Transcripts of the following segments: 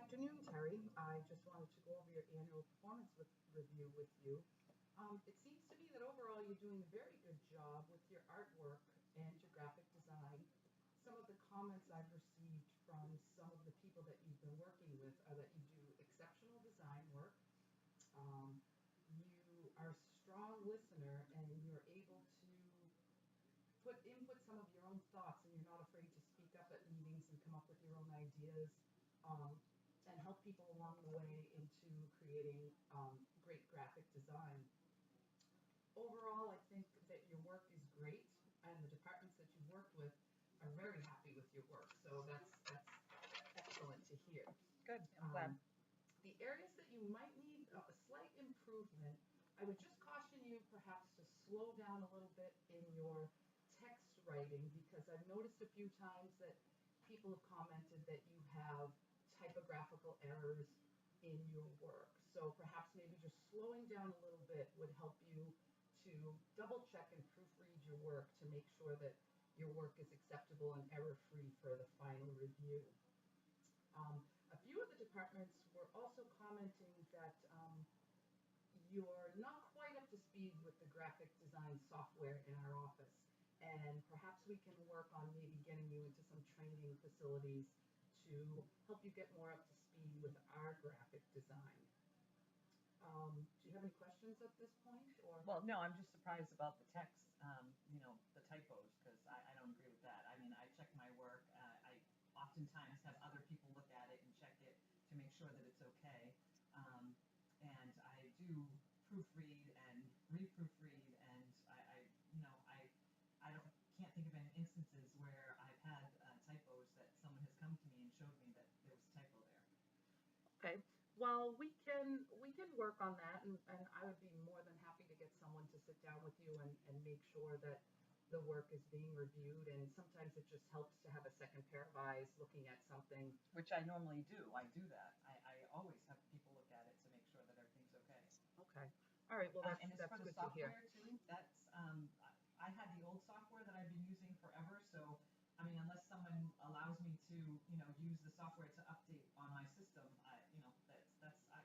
afternoon, Terry. I just wanted to go over your annual performance review with you. It seems to me that overall you're doing a very good job with your artwork and your graphic design. Some of the comments I've received from some of the people that you've been working with are that you do exceptional design work. Um, you are a strong listener and you're able to input some of your own thoughts, and you're not afraid to speak up at meetings and come up with your own ideas, um, and help people along the way into creating great graphic design. Overall, I think that your work is great, and the departments that you've worked with are very happy with your work. So that's excellent to hear. Good, I'm glad. The areas that you might need a slight improvement, I would just caution you perhaps to slow down a little bit in your text writing, because I've noticed a few times that people have commented that you have typographical errors in your work. So perhaps maybe just slowing down a little bit would help you to double check and proofread your work to make sure that your work is acceptable and error-free for the final review. A few of the departments were also commenting that you're not quite up to speed with the graphic design software in our office, and perhaps we can work on maybe getting you into some training facilities to help you get more up to speed with our graphic design. Do you have any questions at this point? Or Well, no, I'm just surprised about the text, the typos, because I don't agree with that. I mean, I check my work. I oftentimes have other people look at it and check it to make sure that it's okay. And I do proofread and reproofread, and I don't can't think of any instances where I've had typos that someone has come to me and showed me that there was a typo there. okay, well, we can work on that, and I would be more than happy to get someone to sit down with you and make sure that the work is being reviewed. And sometimes it just helps to have a second pair of eyes looking at something. Which I normally do. I do that. I always have people look at it to make sure that everything's okay. Okay, all right, well, And as that's for the good to hear. software too, that's, I had the old software that I've been using forever, so, I mean, unless someone allows me to, use the software to update on my system, that's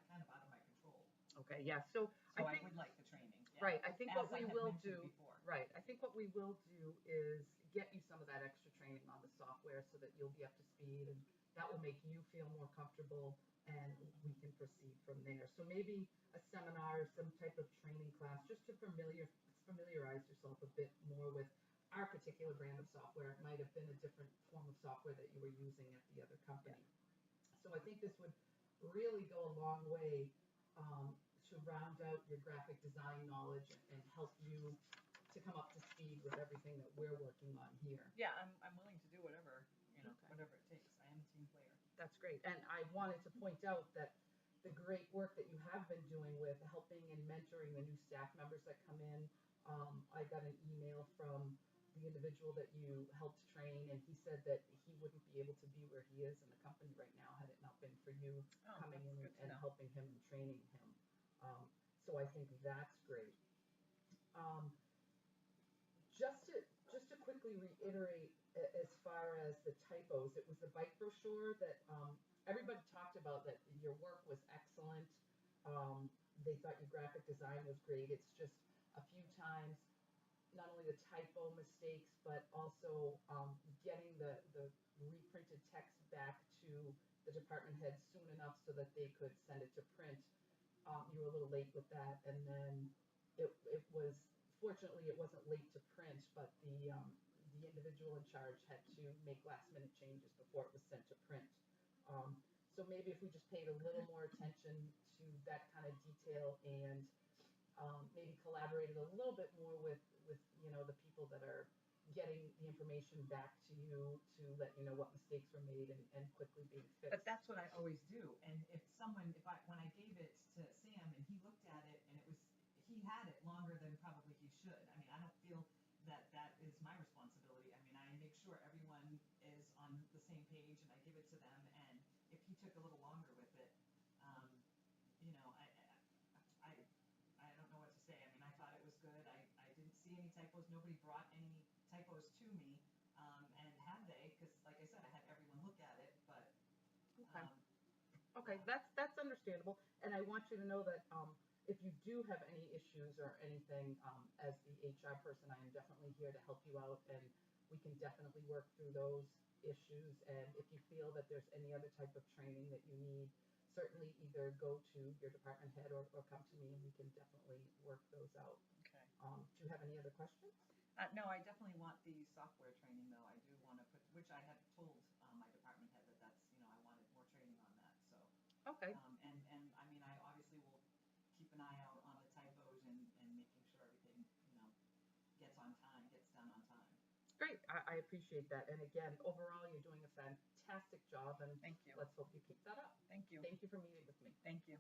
kind of out of my control. Okay, yeah, so So I I think, would like the training, yeah. right, I think what As I we had will mentioned do, before. right, I think what we will do is get you some of that extra training on the software so that you'll be up to speed, and that will make you feel more comfortable, and we can proceed from there. So maybe a seminar, some type of training class, just to familiarize yourself a bit more with our particular brand of software. It might have been a different form of software that you were using at the other company. So I think this would really go a long way to round out your graphic design knowledge and help you to come up to speed with everything that we're working on here. Yeah, I'm willing to do whatever, Okay. whatever it takes. I am a team player. That's great. And I wanted to point out that the great work that you have been doing with helping and mentoring the new staff members that come in. I got an email from the individual that you helped train, and he said that he wouldn't be able to be where he is in the company right now had it not been for you coming that's in good to and know. helping him and training him. So I think that's great. Um, just to quickly reiterate, as far as the typos, it was the bike brochure that everybody talked about, that your work was excellent. They thought your graphic design was great. It's just a few times, not only the typo mistakes, but also getting the reprinted text back to the department heads soon enough so that they could send it to print. You were a little late with that, and then it was, fortunately, it wasn't late to print, but the individual in charge had to make last minute changes before it was sent to print. So maybe if we just paid a little more attention to that kind of detail, and maybe collaborated a little bit more with the people that are getting the information back to you to let you know what mistakes were made and quickly being fixed. But that's what I always do. And when I gave it to Sam and he looked at it and he had it longer than probably he should. I mean, I don't feel that is my responsibility. I mean, I make sure everyone is on the same page and I give it to them. And if he took a little longer with it, you know, I don't know what to say. I mean, I thought it was good. I didn't see any typos. Nobody brought any typos to me. And had they, because like I said, I had everyone look at it, but Okay. Okay, that's understandable, and I want you to know that, if you do have any issues or anything, as the HR person, I am definitely here to help you out, and we can definitely work through those issues, and if you feel that there's any other type of training that you need, certainly either go to your department head or come to me, and we can definitely work those out. Okay. Do you have any other questions? No, I definitely want the software training though. I do want to put, which I had told my department head that that's, you know, I wanted more training on that. So, Okay, and I mean, I obviously will keep an eye out on the typos and making sure everything, you know, gets on time, gets done on time. great, I appreciate that, and again, overall, you're doing a fantastic job, and Thank you. let's hope you keep that up. Thank you. Thank you for meeting with me. Thank you.